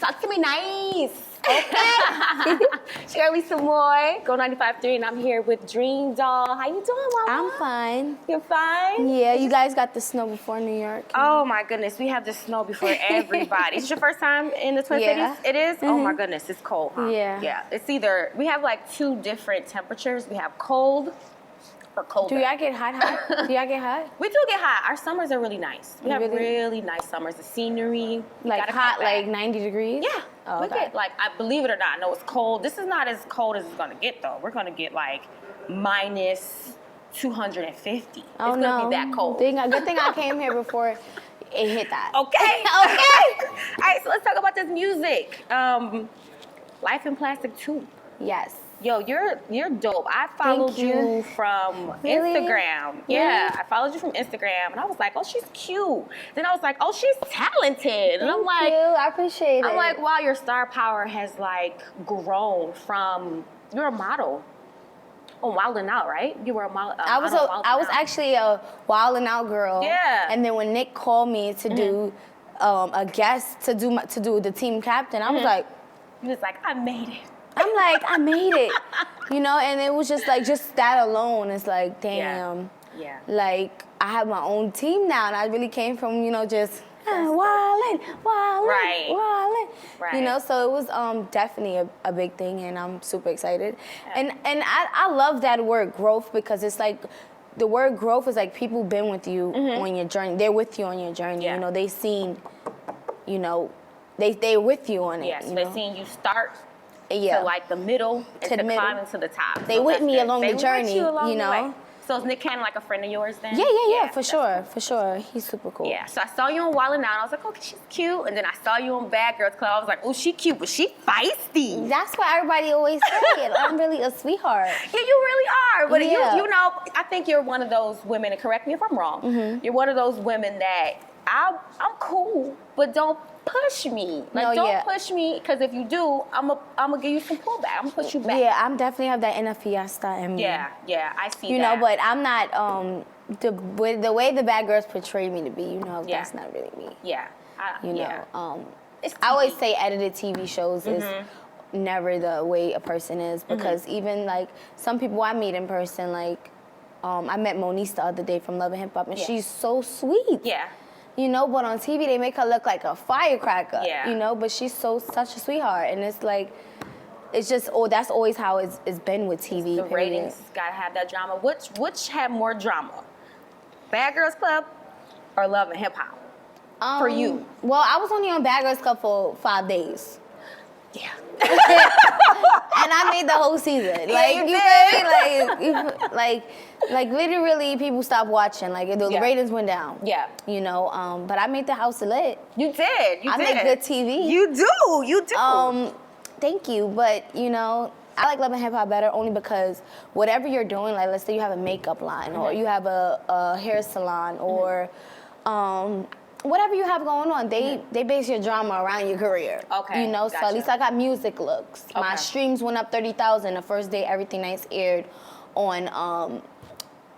Talk to me nice. Okay. Share me some more. Go 95.3, and I'm here with Dream Doll. How you doing, Mama? I'm fine. You're fine? Yeah, you guys got the snow before New York. Oh my goodness, we have the snow before everybody. Is this your first time in the Twin Yeah. Cities? It is? Oh my goodness, it's cold, huh? Yeah. Yeah, it's either, we have like two different temperatures. We have cold or colder. Do y'all get hot? Do y'all get hot? We do get hot. Our summers are really nice. We have really nice summers. The scenery. Like gotta hot, come back. like 90 degrees? Yeah. Oh, We okay. get like, I believe it or not, I know it's cold. This is not as cold as it's gonna get though. We're gonna get like minus 250. Oh, it's gonna be that cold. Good thing I came here before it hit that. Okay. Okay. All right, so let's talk about this music. Life in Plastic 2. Yes. Yo, you're dope. I followed you from Really? Instagram. Yeah, I followed you from Instagram, and I was like, oh, she's cute. Then I was like, oh, she's talented. And I'm like, Thank you. I appreciate it. I'm like, wow, your star power has like grown from, you're a model on Wild 'N Out, right? You were a model. I was actually a Wild 'N Out girl. Yeah. And then when Nick called me to do a guest to do the team captain, I was like, He was like, I made it. I'm like, I made it, you know, and it was just like, just that alone is like, damn, Yeah. like I have my own team now, and I really came from, you know, just wildin', Right. you know, so it was definitely a big thing, and I'm super excited, and I love that word growth, because it's like, the word growth is like people been with you on your journey, they're with you on your journey, you know, they seen, you know, they're with you on it. Yes, you they know? seen you start Yeah. to like the middle and to middle. climbing to the top. They So with that's me good. along They the with journey, along you the know? way. So is Nick kind of like a friend of yours then? Yeah, for that's sure, for sure. He's super cool. Yeah, so I saw you on Wild 'N Out. I was like, okay, she's cute. And then I saw you on Bad Girls Club. I was like, oh, she cute, but she feisty. That's what everybody always say. I'm really a sweetheart. Yeah, you really are. But Yeah. you know, I think you're one of those women, and correct me if I'm wrong, you're one of those women that I'm cool, but don't push me. Like, don't push me, because if you do, I'm gonna give you some pullback. I'm gonna push you back. Yeah, I'm definitely have that inner fiesta in me. Yeah, I see You that. know, but I'm not, the way the bad girls portray me to be, you know, that's not really me. Yeah. You know, It's I always TV. say edited TV shows is never the way a person is, because even like some people I meet in person, like I met Moniece the other day from Love and Hip Hop, and she's so sweet. Yeah. You know, but on TV they make her look like a firecracker. Yeah. You know, but she's such a sweetheart, and it's like, it's just that's always how it's been with TV. The period. ratings gotta have that drama. Which had more drama? Bad Girls Club or Love and Hip Hop? For you? Well, I was only on Bad Girls Club for 5 days. Yeah. And I made the whole season. Like, you feel me? Like literally people stopped watching. Like the ratings went down. Yeah. You know, but I made the house lit. You did. I make good TV. You do. Thank you, but you know, I like Love and Hip Hop better only because whatever you're doing, like let's say you have a makeup line or you have a hair salon or whatever you have going on, they base your drama around your career. Okay, You know, so at least I got music looks. My streams went up 30,000 the first day everything nice aired on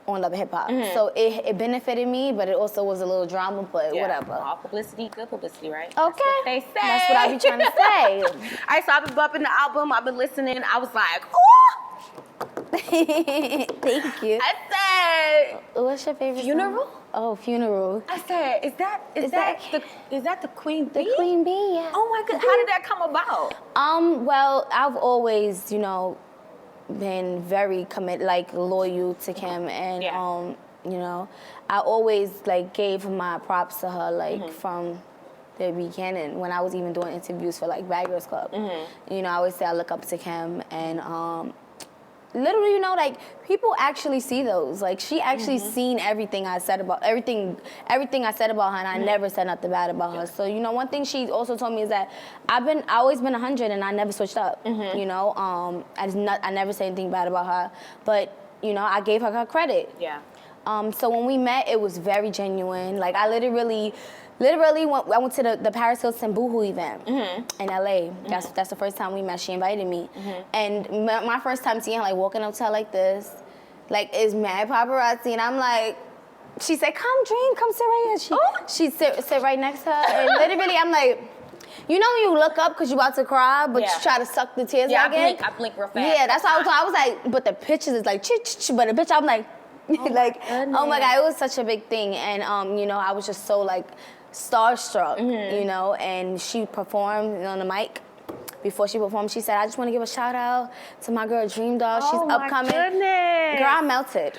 Love and Hip Hop. So it benefited me, but it also was a little drama, but whatever. All publicity, good publicity, right? Okay. That's what they say. That's what I be trying to say. All right, so I've been bumping the album. I've been listening. I was like, oh. Thank you. I said, What's your favorite Funeral? song? Oh, Funeral. I said, is that the Queen Bee? The Queen Bee, yeah. Oh my God, how did that come about? Well, I've always, you know, been very committed, like loyal to Kim, and you know, I always like gave my props to her, like from the beginning when I was even doing interviews for like Bad Girls Club. You know, I always say I look up to Kim, and literally, you know, like people actually see those. Like she actually seen everything I said about everything I said about her, and I never said nothing bad about her. So you know, one thing she also told me is that I always been 100, and I never switched up. You know, I never said anything bad about her, but you know, I gave her credit. Yeah. So when we met, it was very genuine. Like I literally I went to the Paris Hilton Boohoo event in LA. That's the first time we met. She invited me, and my first time seeing her, like walking up to her like this, like it's mad paparazzi, and I'm like, she said, "Come, Dream, come sit right here." She sit right next to her, and literally I'm like, you know when you look up because you about to cry, but you try to suck the tears back in? I blink real fast. Yeah, that's how I was like, but the pictures is like, but the picture, I'm like, like, oh my God, it was such a big thing. And, you know, I was just so like starstruck, you know, and she performed on the mic. Before she performed, she said, I just want to give a shout out to my girl Dream Doll. She's upcoming. Goodness. Girl, I melted.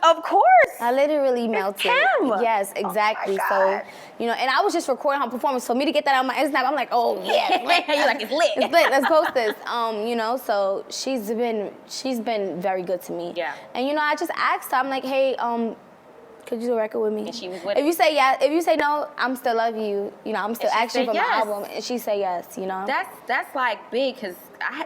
Of course. I literally melted. Him. Yes, exactly. Oh So, you know, and I was just recording her performance. For me to get that on my Instagram, I'm like, oh yeah, it's lit. You're like, it's lit. It's lit. Let's post this. You know, so she's been very good to me. Yeah. And you know, I just asked her, I'm like, hey, could you do a record with me? And she was with If you say yes, if you say no, I'm still love you. You know, I'm still asking for my album. And she said yes, you know. That's like big because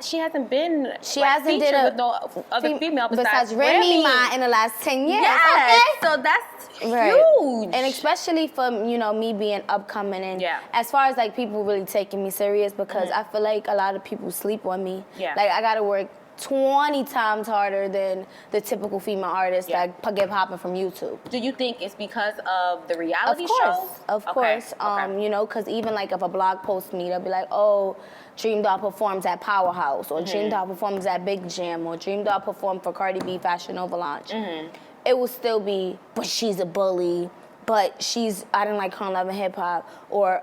she hasn't been hasn't did with no other female besides Remy Ma in the last 10 years. Yes. Okay? So that's huge. And especially for, you know, me being upcoming and as far as like people really taking me serious because I feel like a lot of people sleep on me. Yeah. Like I gotta work 20 times harder than the typical female artist that get popping from YouTube. Do you think it's because of the reality shows? Of course. You know, because even like if a blog posts me, they'll be like, oh, Dream Doll performs at Powerhouse, or Dream Doll performs at Big Jam, or Dream Doll performed for Cardi B Fashion Nova launch. It will still be, but she's a bully. But I didn't like her on Love and Hip Hop, or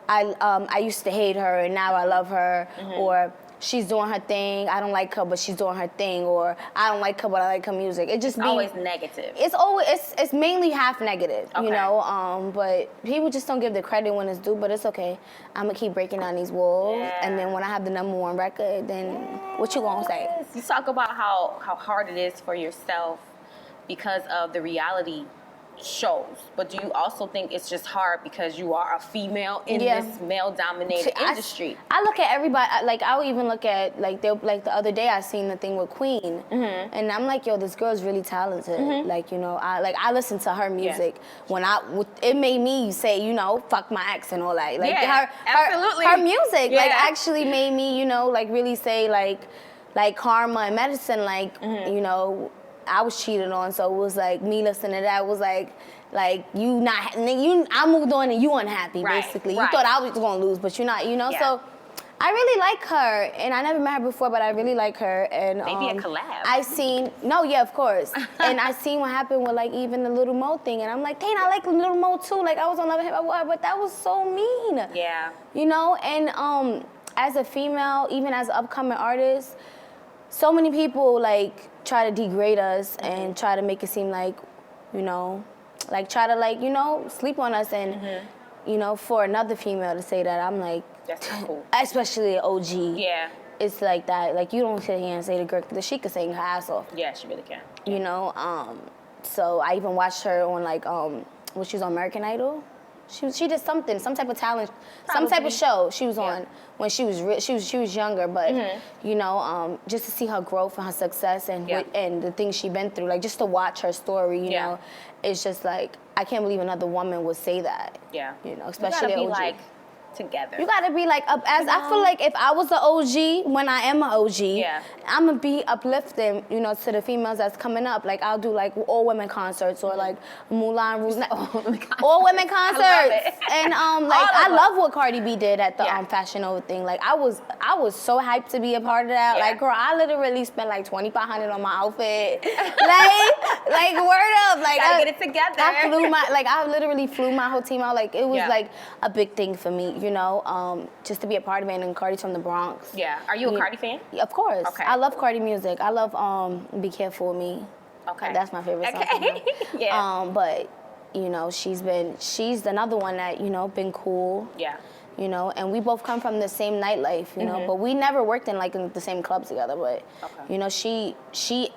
I used to hate her and now I love her, or she's doing her thing. I don't like her, but she's doing her thing. Or I don't like her, but I like her music. It just always negative. It's mainly half negative, you know. But people just don't give the credit when it's due. But it's okay. I'm gonna keep breaking down these walls, and then when I have the #1 record, then what you gonna say? You talk about how hard it is for yourself because of the reality shows, but do you also think it's just hard because you are a female in this male-dominated industry? I look at everybody, like I would even look at like the other day I seen the thing with Queen, and I'm like, yo, this girl's really talented. Like, you know, I listen to her music when it made me say, you know, fuck my ex and all that. Like her music like actually made me, you know, like really say like karma and medicine, like you know. I was cheated on, so it was like me listening to that was like I moved on and you unhappy basically. You thought I was gonna lose, but you're not, you know. So I really like her, and I never met her before, but I really like her. And maybe a collab. Of course. And I seen what happened with like even the Little Mo thing, and I'm like, dang, I like Little Mo too. Like I was on Love and Hip Hop, but that was so mean. Yeah. You know, and as a female, even as an upcoming artist, so many people like try to degrade us and try to make it seem like, you know, like try to like, you know, sleep on us and, you know, for another female to say that, I'm like, that's not cool. Especially an OG. Yeah. It's like that. Like you don't sit here and say the girl that she could sing her ass off. Yeah, she really can. You know, so I even watched her on like when she was on American Idol. She did something, some type of talent, some type of show she was on when she was younger. But you know, just to see her growth and her success and the things she been through, like just to watch her story, you know, it's just like I can't believe another woman would say that. Yeah, you know, especially you gotta be OG. like together. You gotta be like I feel like if I was an OG when I am an OG, I'm gonna be uplifting, you know, to the females that's coming up. Like I'll do like all women concerts or like Moulin Rouge, all women concerts. And like I love what Cardi B did at the Fashion Nova thing. Like I was so hyped to be a part of that. Like girl, I literally spent like $2,500 on my outfit. like word up, like gotta get it together. I literally flew my whole team out. Like it was like a big thing for me. You know, just to be a part of it, and Cardi's from the Bronx. Yeah. Are you a Cardi fan? Of course. Okay. I love Cardi music. I love Be Careful of Me. Okay. That's my favorite song. Okay. Yeah. But, you know, she's another one that, you know, been cool. Yeah. You know, and we both come from the same nightlife, you know, but we never worked in the same clubs together. But, you know,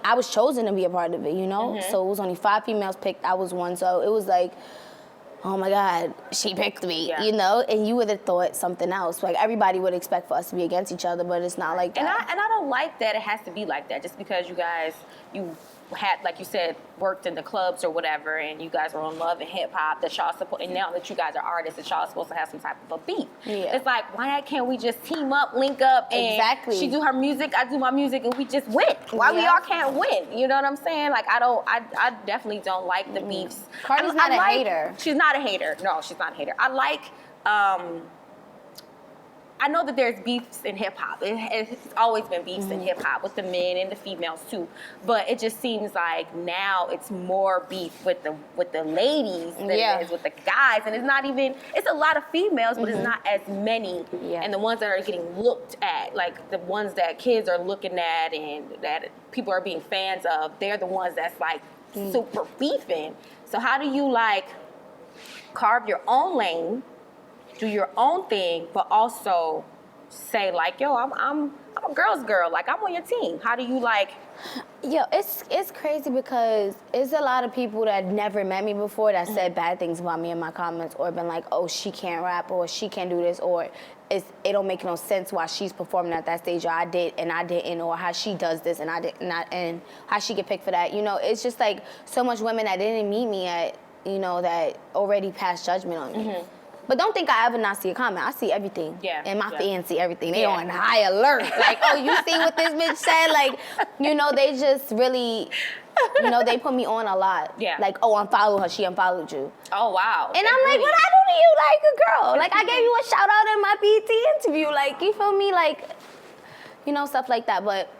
I was chosen to be a part of it, you know? So it was only 5 females picked. I was one. So it was like, oh my God, she picked me, you know? And you would have thought something else. Like everybody would expect for us to be against each other, but it's not like that. And I don't like that it has to be like that. Just because you had, like you said, worked in the clubs or whatever, and you guys were on Love and Hip Hop, that y'all supposed, and now that you guys are artists, that y'all are supposed to have some type of a beef. Yeah. It's like, why can't we just team up, link up, and she do her music, I do my music, and we just win? Why we all can't win? You know what I'm saying? Like, I definitely don't like the beefs. Cardi's not a hater. She's not a hater. No, she's not a hater. I like I know that there's beefs in hip hop. It's always been beefs in hip hop with the men and the females too. But it just seems like now it's more beef with the ladies than it is with the guys. And it's not even. It's a lot of females, but it's not as many. Yeah. And the ones that are getting looked at, like the ones that kids are looking at and that people are being fans of, they're the ones that's like super beefing. So how do you like carve your own lane, do your own thing, but also say like, yo, I'm a girl's girl, like I'm on your team? How do you like? Yo, it's crazy because it's a lot of people that never met me before that said bad things about me in my comments, or been like, oh, she can't rap, or she can't do this, or it don't make no sense why she's performing at that stage, or I did and I didn't, or how she does this and I did not, and how she get picked for that. You know, it's just like so much women that didn't meet me at, you know, that already passed judgment on me. But don't think I ever not see a comment. I see everything. Yeah. And my fans see everything. They on high alert. Like, oh, you see what this bitch said? Like, you know, they just really, you know, they put me on a lot. Yeah. Like, oh, unfollow her. She unfollowed you. Oh, wow. And I'm like, what I do to you, like a girl? Like, I gave you a shout out in my BET interview. Like, you feel me? Like, you know, stuff like that. But,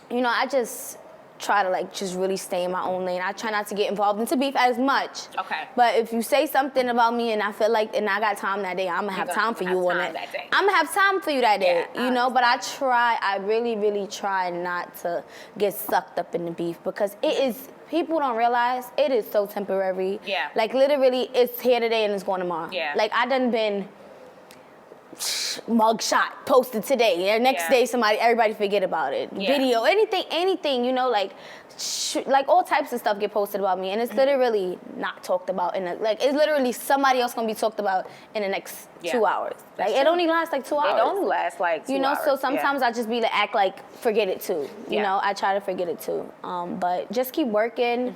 you know, I just try to like just really stay in my own lane. I try not to get involved into beef as much. Okay. But if you say something about me and I feel like, and I got time that day, I'm gonna have time for you on that. I'm gonna have time for you that day, you know. But I really, really try not to get sucked up in the beef because it is. People don't realize it is so temporary. Yeah. Like literally, it's here today and it's going tomorrow. Yeah. Like I done been mugshot posted today, and next day everybody forget about it. Video, anything, you know, like all types of stuff get posted about me, and it's literally not talked about it's literally somebody else gonna be talked about in the next 2 hours. Like it only lasts like 2 hours. It only lasts like 2 hours. You know, so sometimes I just be like act like forget it too. You know, I try to forget it too. But just keep working,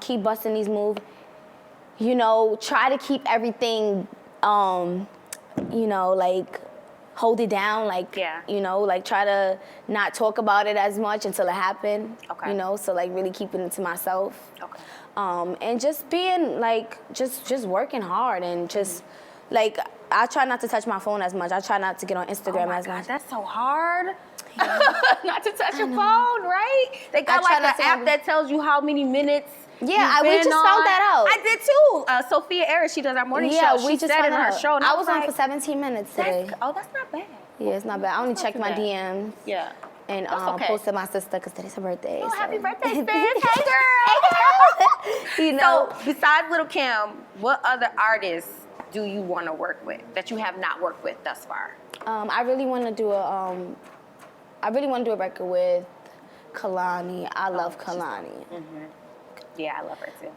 keep busting these moves. You know, try to keep everything. You know, like hold it down, like, you know, like try to not talk about it as much until it happened, you know, so like really keeping it to myself. And just being like, just working hard and just like, I try not to touch my phone as much. I try not to get on Instagram as much. That's so hard. Not to touch your phone, right? They got like an app that tells you how many minutes. Yeah, we just found that out. I did too. Sophia Ayers, she does our morning show. We just said found in her show. I was on for 17 minutes today. That's not bad. Yeah, it's not bad. I only checked my DMs. Yeah. And posted my sister because today's her birthday. Oh, happy birthday, sis. Hey, girl. You know. So, besides Lil' Kim, what other artists do you want to work with that you have not worked with thus far? I really want to do a record with Kalani. I love Kalani. Yeah, I love her too.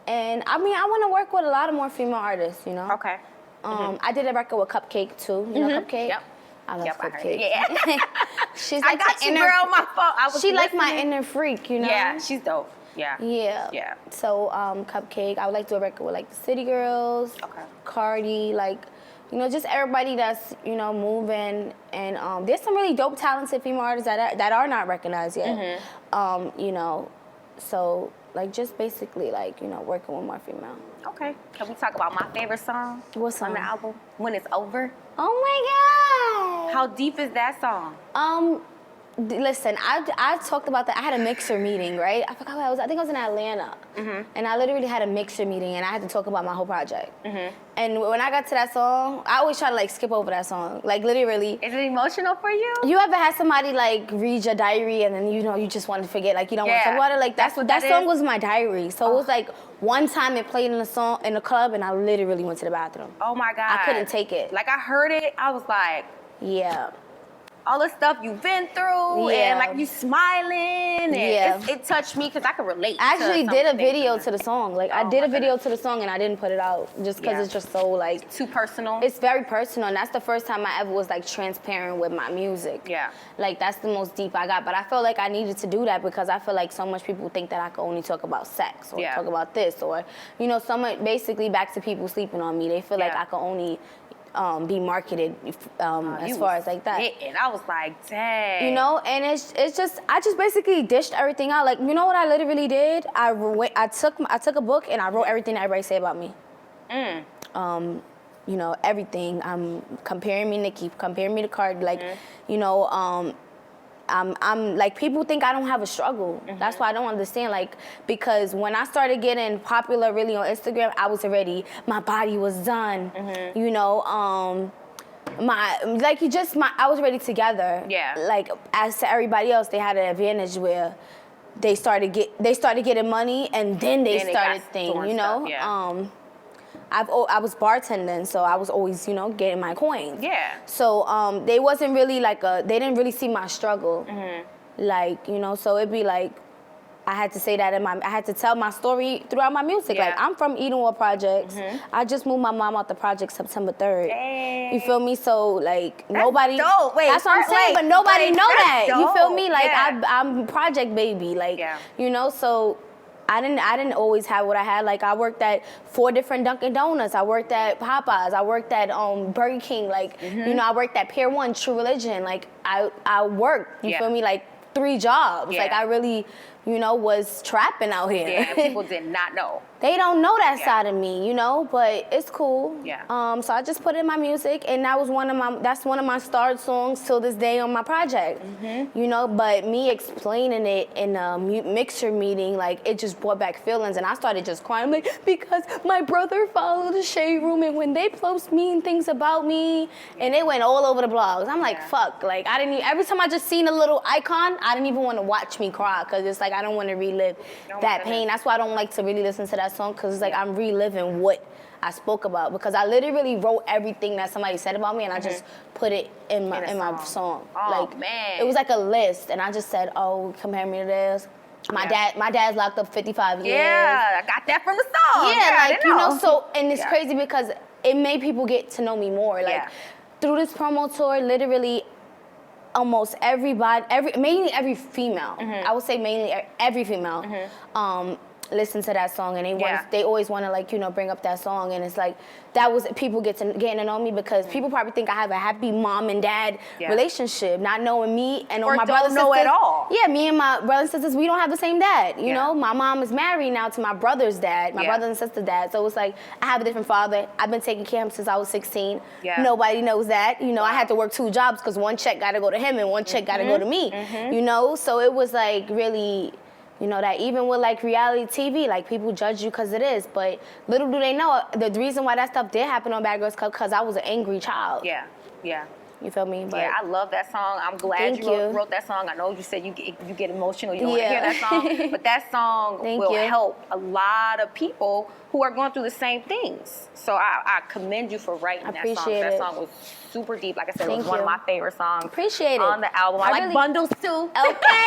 And I mean, I want to work with a lot of more female artists, you know? Okay. I did a record with Cupcake too. You know Cupcake? Yep. I love Cupcake. She's like I got you, girl, on my phone. She like my inner freak, you know? Yeah, she's dope. Yeah. Yeah. So, Cupcake, I would like to do a record with like the City Girls, Cardi, like, you know, just everybody that's, you know, moving. And there's some really dope, talented female artists that are not recognized yet. You know, so like just basically like, you know, working with more female. Okay. Can we talk about my favorite song? What song? On the album? When It's Over. Oh my God. How deep is that song? Listen, I talked about that. I had a mixer meeting, right? I forgot where I was. I think I was in Atlanta. And I literally had a mixer meeting, and I had to talk about my whole project. And when I got to that song, I always try to like skip over that song. Like literally. Is it emotional for you? You ever had somebody like read your diary, and then you know you just want to forget, like you don't want to talk about it? Like that song was my diary. So it was like one time it played in the club, and I literally went to the bathroom. Oh my God. I couldn't take it. Like I heard it, I was like, yeah. All the stuff you've been through, and like you smiling, and it touched me because I could relate. I actually did a video to the song. Like I did a video to the song, and I didn't put it out just because it's just so like too personal. It's very personal, and that's the first time I ever was like transparent with my music. Yeah, like that's the most deep I got. But I felt like I needed to do that because I feel like so much people think that I could only talk about sex or talk about this or you know, so much basically back to people sleeping on me. They feel like I could only be marketed as far as like that. And I was like, dang. You know, and it's just I just basically dished everything out. Like, you know what I literally did? I took a book and I wrote everything that everybody said about me. you know, everything. Comparing me to Nicki, comparing me to Cardi, like, you know, I'm like, people think I don't have a struggle. That's why I don't understand, like, because when I started getting popular really on Instagram, I was already, my body was done, you know, I was already together. Yeah. Like, as to everybody else, they had an advantage where they started getting money, and then they started things, you know. Stuff, yeah. I was bartending, so I was always, you know, getting my coins. Yeah. So they wasn't really like they didn't really see my struggle. Like, you know, so it'd be like, I had to say that I had to tell my story throughout my music. Yeah. Like, I'm from Edenwood Projects. I just moved my mom out the project September 3rd. Dang. You feel me? So, like, that's nobody. Dope. Wait, that's what I'm saying, but nobody know that. Dope. You feel me? Like, yeah. I'm project baby. Like, yeah. You know, so I didn't always have what I had. Like, I worked at 4 different Dunkin' Donuts. I worked at Popeyes. I worked at Burger King. Like, you know, I worked at Pier 1, True Religion. Like, I worked. You feel me? Like, 3 jobs. Yeah. Like, I really, you know, was trapping out here. Yeah, people did not know. They don't know that side of me, you know, but it's cool. Yeah. So I just put it in my music, and that's one of my starred songs till this day on my project. You know, but me explaining it in a mixer meeting, like, it just brought back feelings, and I started just crying, like, because my brother followed the shade room, and when they post mean things about me, and it went all over the blogs. I'm like, fuck, like, every time I just seen a little icon, I didn't even want to watch me cry, because it's like, I don't want to relive that pain. That's why I don't like to really listen to that song, because it's like I'm reliving what I spoke about, because I literally wrote everything that somebody said about me, and I just put it in my song. Oh, like, man. It was like a list, and I just said, oh, compare me to this. My dad's locked up 55 years. Yeah, I got that from the song. Yeah, like, you know, so, and it's crazy because it made people get to know me more. Like, through this promo tour, literally, almost everybody, mainly every female, I would say mainly every female, listen to that song, and they always want to, like, you know, bring up that song, and it's like, that was people getting to know me, because people probably think I have a happy mom and dad relationship, not knowing me and my brothers and sisters. At all. Yeah, me and my brothers and sisters, we don't have the same dad. You know, my mom is married now to my brother's dad, my brother and sister dad. So it's like, I have a different father. I've been taking care of him since I was 16. Yeah. Nobody knows that. You know, I had to work 2 jobs because one check got to go to him and one check got to go to me. You know, so it was like really, you know, that even with, like, reality TV, like, people judge you because it is, but little do they know, the reason why that stuff did happen on Bad Girls Club, because I was an angry child. Yeah, yeah. You feel me? But yeah, I love that song. I'm glad you wrote that song. I know you said you get emotional, you don't want to hear that song, but that song will help a lot of people who are going through the same things. So I commend you for writing that song. That song was super deep. Like I said, it was one of my favorite songs on the album. I like bundles too. Okay.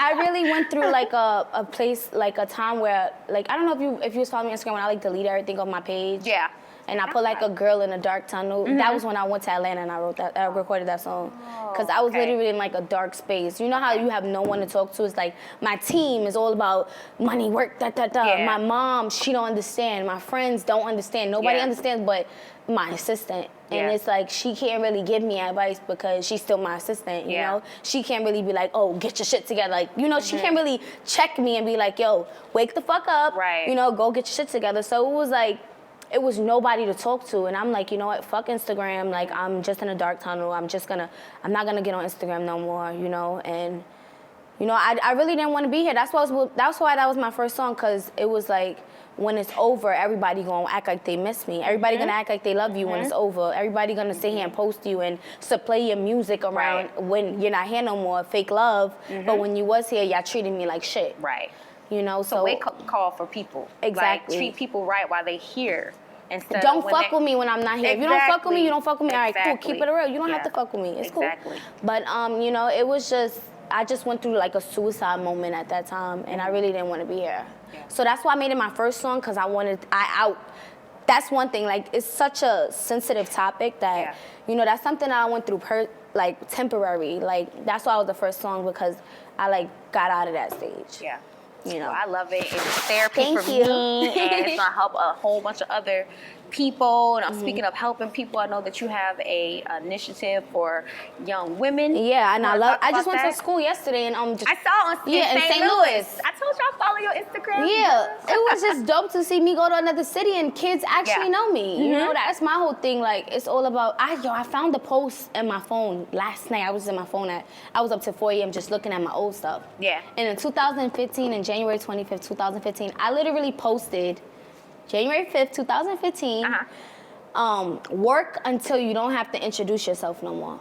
I really went through, like, a place, like, a time where, like, I don't know if you was following me on Instagram when I, like, deleted everything on my page. Yeah. And I put, like, a girl in a dark tunnel. That was when I went to Atlanta and I recorded that song. Because I was literally in, like, a dark space. You know how you have no one to talk to? It's like, my team is all about money, work, Yeah. My mom, she don't understand. My friends don't understand. Nobody understands but my assistant. And it's like, she can't really give me advice because she's still my assistant, you know? She can't really be like, oh, get your shit together. Like, you know, she can't really check me and be like, yo, wake the fuck up. Right. You know, go get your shit together. So it was like, it was nobody to talk to, and I'm like, you know what, fuck Instagram, like, I'm just in a dark tunnel, I'm not gonna get on Instagram no more, you know, and, you know, I really didn't want to be here. That's why that was my first song, because it was like, when it's over, everybody gonna act like they miss me. Everybody gonna act like they love you when it's over. Everybody gonna sit here and post you and play your music around when you're not here no more, fake love, but when you was here, y'all treated me like shit. Right. You know, so wake up call for people. Exactly. Like, treat people right while they here. Don't fuck with me when I'm not here. If you don't fuck with me, you don't fuck with me. All right, cool. Keep it real. You don't have to fuck with me. It's cool. But you know, it was just, I just went through, like, a suicide moment at that time, and I really didn't want to be here. Yeah. So that's why I made it my first song, because that's one thing. Like, it's such a sensitive topic that, you know, that's something that I went through like, temporary. Like, that's why it was the first song, because I, like, got out of that stage. Yeah. You know, I love it. It's therapy for me, and it's gonna help a whole bunch of other people. And I'm speaking of helping people, I know that you have a initiative for young women. Yeah, and I just went to school yesterday, and I saw in St. Louis. I told you I follow on your Instagram? Yeah, it was just dope to see me go to another city and kids actually know me. You know, that's my whole thing. Like, it's all about, I found the post in my phone last night. I was in my phone I was up to 4 a.m. just looking at my old stuff. Yeah. And in 2015, in January 25th, 2015, I literally posted January 5th, 2015, work until you don't have to introduce yourself no more.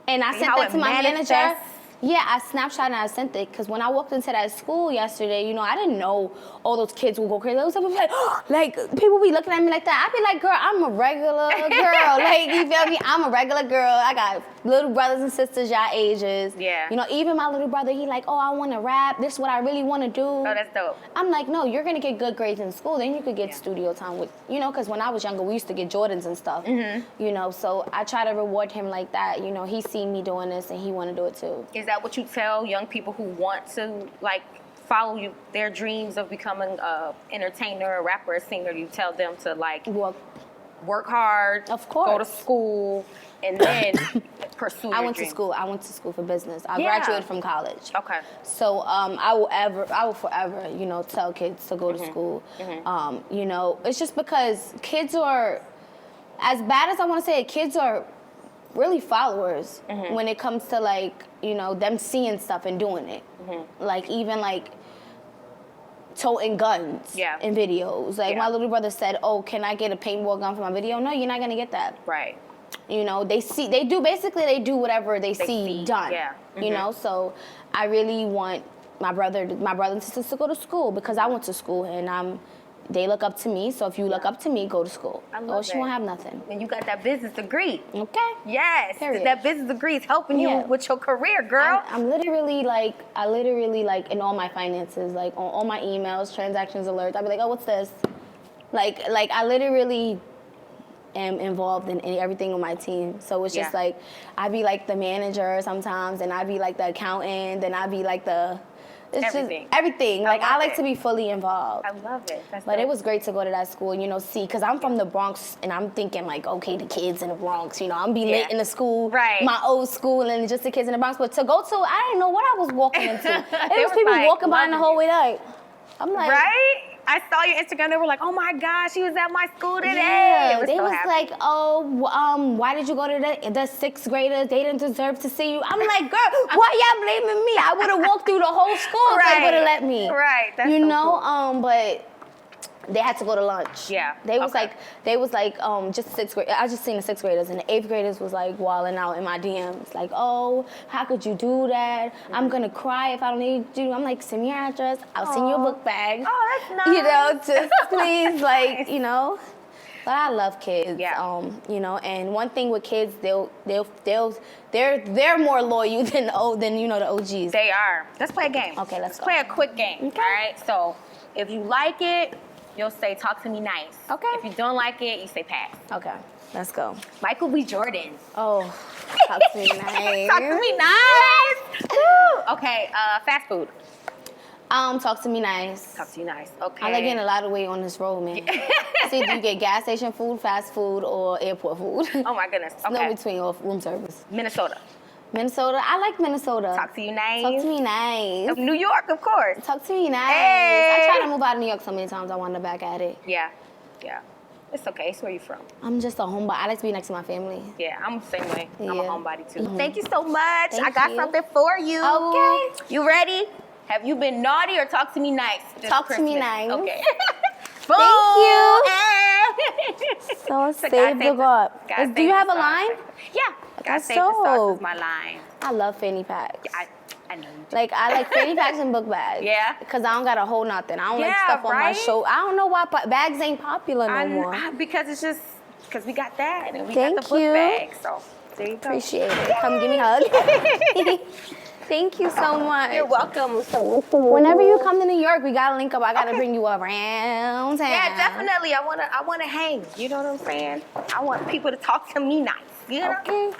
And I sent that to my manager. Yeah, I Snapchat and I sent it because when I walked into that school yesterday, you know, I didn't know all those kids would go crazy. Those people be like, like people be looking at me like that. I'd be like, girl, I'm a regular girl. Like, you feel me? I'm a regular girl. I got little brothers and sisters y'all ages. Yeah. You know, even my little brother, he like, oh, I want to rap. This is what I really want to do. Oh, that's dope. I'm like, no, you're gonna get good grades in school. Then you could get studio time with, you know, because when I was younger, we used to get Jordans and stuff. You know, so I try to reward him like that. You know, he seen me doing this and he want to do it too. Is that what you tell young people who want to like follow their dreams of becoming a entertainer, a rapper, a singer? You tell them to like work hard, of course, go to school, and then pursue your I went dreams. to school. I went to school for business. I graduated from college. Okay. So I will forever, you know, tell kids to go to school. You know, it's just because kids are, as bad as I want to say it, kids are really followers when it comes to like, you know, them seeing stuff and doing it. Like even like toting guns in videos. Like my little brother said, oh, can I get a paintball gun for my video? No, you're not gonna get that. Right. You know, they do whatever they see done. Yeah. You know, so I really want my brother and sisters to go to school because I went to school and they look up to me. So if you look up to me, go to school. I love she won't have nothing. And you got that business degree. Okay. Yes. Period. That business degree is helping you with your career, girl. I literally like in all my finances, like on all my emails, transactions alerts, I'd be like, oh, what's this? Like I literally am involved in everything on my team. So it's just like, I'd be like the manager sometimes, and I'd be like the accountant, then I'd be like everything. Just everything. Like, I like to be fully involved. I love it. But it was great to go to that school, you know, see, because I'm from the Bronx, and I'm thinking, like, okay, the kids in the Bronx, you know, I'm be late in the school, my old school, and just the kids in the Bronx. But to go to, I didn't know what I was walking into. There was people like, walking by in the hallway, like, I'm like. Right? I saw your Instagram. They were like, "Oh my gosh, she was at my school today." Yeah, they was like, "Oh, why did you go to the sixth graders? They didn't deserve to see you." I'm like, "Girl, why y'all blaming me? I would have walked through the whole school if they would have let me." Right. That's you so know, cool. But they had to go to lunch. Yeah. They was like, just sixth grade. I just seen the sixth graders, and the eighth graders was like wilding out in my DMs, like, "Oh, how could you do that? I'm gonna cry if I don't need you." I'm like, "Send me your address. I'll send you a book bag." Oh, that's nice. You know, just please, like, you know. But I love kids. Yeah. You know, and one thing with kids, they're more loyal than you know the OGs. They are. Let's play a game. Okay, let's go. Play a quick game. Okay. All right. So if you like it, you'll say, "Talk to me nice." Okay. If you don't like it, you say pass. Okay, let's go. Michael B. Jordan. Oh, talk to me nice. Talk to me nice. Woo. Okay. Fast food. Talk to me nice. Talk to you nice. Okay. I like getting a lot of weight on this road, man. See, do you get gas station food, fast food, or airport food? Oh my goodness. Okay. No between or room service. Minnesota. Minnesota, I like Minnesota. Talk to you nice. Talk to me nice. New York, of course. Talk to me nice. Hey. I tried to move out of New York so many times. I wanted back at it. Yeah. It's okay. It's where you from. I'm just a homebody. I like to be next to my family. Yeah, I'm the same way. I'm a homebody too. Mm-hmm. Thank you so much. Thank I got you. something for you. Okay. You ready? Have you been naughty or talk to me nice? Talk to me nice. Okay. Thank you. you. So save the God. Do you have a line? Yeah. That's Save the sauce dope. is my line. I love fanny packs. Yeah, I know you do. Like, I like fanny packs and book bags. Yeah? Because I don't got to hold nothing. I don't like Yeah, stuff on my right? shoulder. I don't know why bags ain't popular no more. Because it's just, because we got that and we Thank got the book you. bag. So, there you go. Appreciate it. Come give me a hug. Thank you so much. You're welcome. Whenever you come to New York, we gotta link up. I gotta bring you around town. Yeah, definitely. I wanna hang. You know what I'm saying? I want people to talk to me nice. You know? Okay.